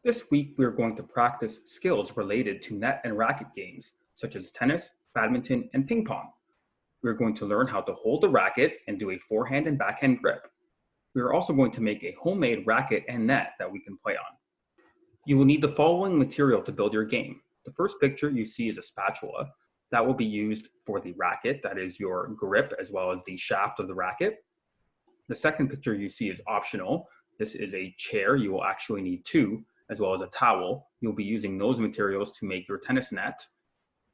This week, we are going to practice skills related to net and racket games, such as tennis, badminton, and ping pong. We're going to learn how to hold the racket and do a forehand and backhand grip. We are also going to make a homemade racket and net that we can play on. You will need the following material to build your game. The first picture you see is a spatula that will be used for the racket, that is your grip, as well as the shaft of the racket. The second picture you see is optional. This is a chair. You will actually need two, as well as a towel. You'll be using those materials to make your tennis net.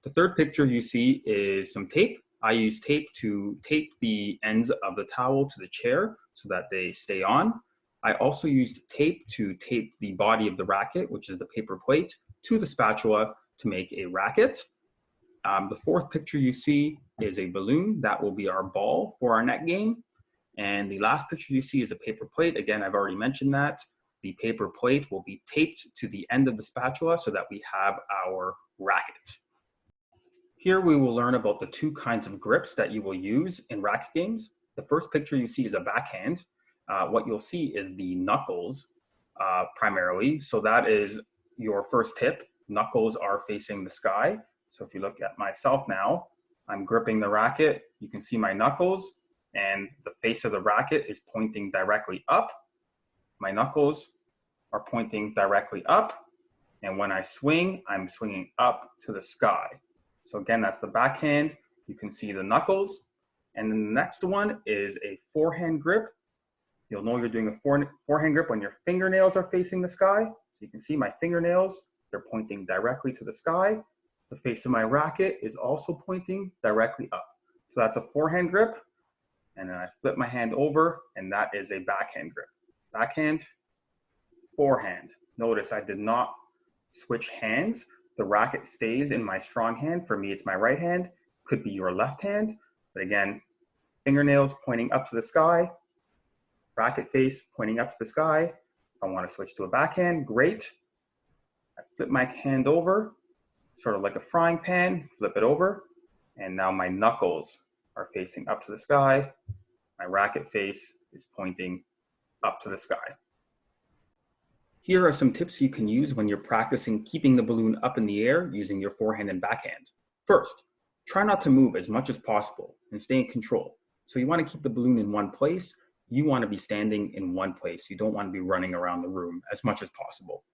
The third picture you see is some tape. I use tape to tape the ends of the towel to the chair so that they stay on. I also used tape to tape the body of the racket, which is the paper plate, to the spatula to make a racket. The fourth picture you see is a balloon. That will be our ball for our net game. And the last picture you see is a paper plate. Again, I've already mentioned that. The paper plate will be taped to the end of the spatula so that we have our racket. Here we will learn about the two kinds of grips that you will use in racket games. The first picture you see is a backhand. What you'll see is the knuckles primarily. So that is your first tip. Knuckles are facing the sky. So if you look at myself now, I'm gripping the racket. You can see my knuckles and the face of the racket is pointing directly up. My knuckles are pointing directly up. And when I swing, I'm swinging up to the sky. So again, that's the backhand. You can see the knuckles. And then the next one is a forehand grip. You'll know you're doing a forehand grip when your fingernails are facing the sky. So you can see my fingernails, they're pointing directly to the sky. The face of my racket is also pointing directly up. So that's a forehand grip. And then I flip my hand over, and that is a backhand grip. Backhand, forehand. Notice I did not switch hands. The racket stays in my strong hand. For me, it's my right hand. Could be your left hand. But again, fingernails pointing up to the sky. Racket face pointing up to the sky. If I want to switch to a backhand, great. I flip my hand over, sort of like a frying pan, flip it over. And now my knuckles are facing up to the sky. My racket face is pointing up to the sky. Here are some tips you can use when you're practicing keeping the balloon up in the air using your forehand and backhand. First, try not to move as much as possible and stay in control. So you want to keep the balloon in one place. You want to be standing in one place. You don't want to be running around the room as much as possible.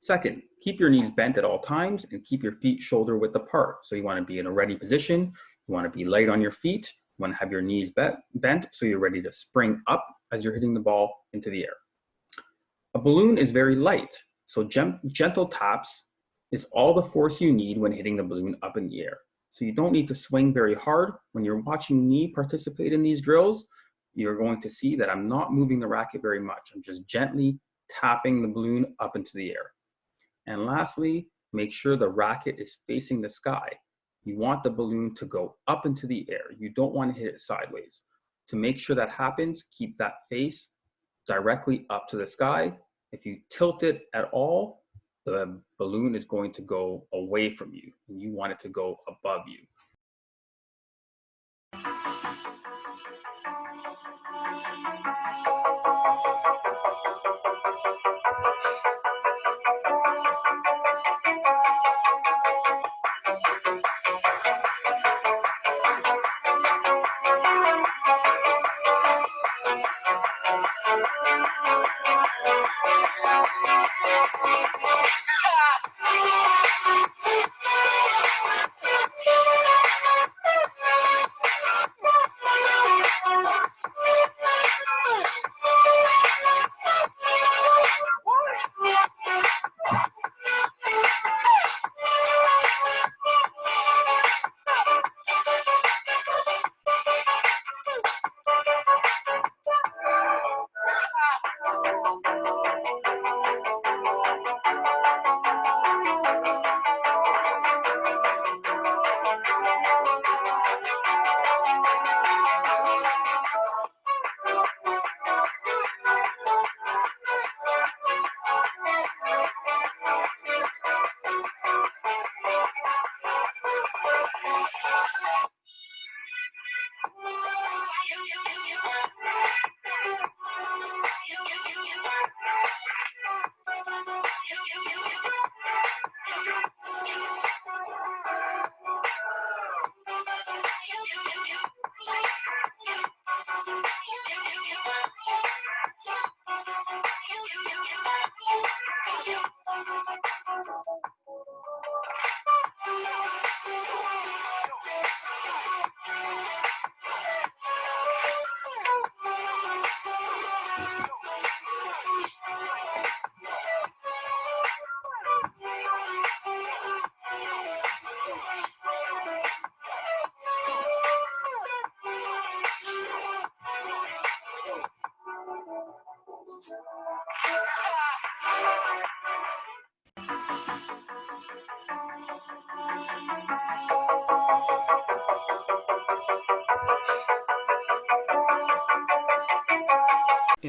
Second, keep your knees bent at all times and keep your feet shoulder width apart. So you want to be in a ready position. You want to be light on your feet. You want to have your knees bent so you're ready to spring up as you're hitting the ball into the air. A balloon is very light, so gentle taps is all the force you need when hitting the balloon up in the air. So you don't need to swing very hard. When you're watching me participate in these drills, you're going to see that I'm not moving the racket very much. I'm just gently tapping the balloon up into the air. And lastly, make sure the racket is facing the sky. You want the balloon to go up into the air. You don't want to hit it sideways. To make sure that happens, keep that face directly up to the sky. If you tilt it at all, the balloon is going to go away from you, and you want it to go above you.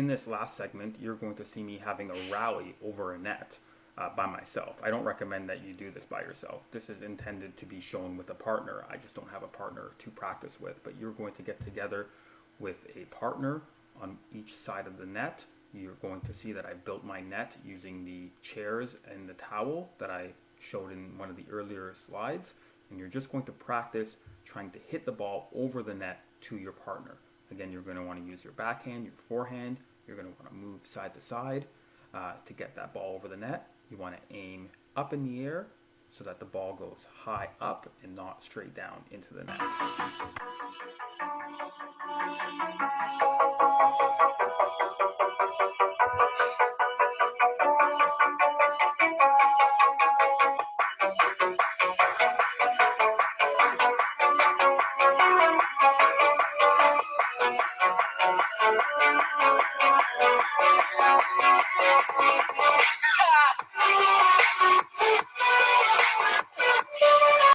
in this last segment, you're going to see me having a rally over a net by myself. I don't recommend that you do this by yourself. This is intended to be shown with a partner. I just don't have a partner to practice with, but you're going to get together with a partner on each side of the net. You're going to see that I built my net using the chairs and the towel that I showed in one of the earlier slides. And you're just going to practice trying to hit the ball over the net to your partner. Again, you're going to want to use your backhand, your forehand. You're going to want to move side to side to get that ball over the net. You want to aim up in the air so that the ball goes high up and not straight down into the net.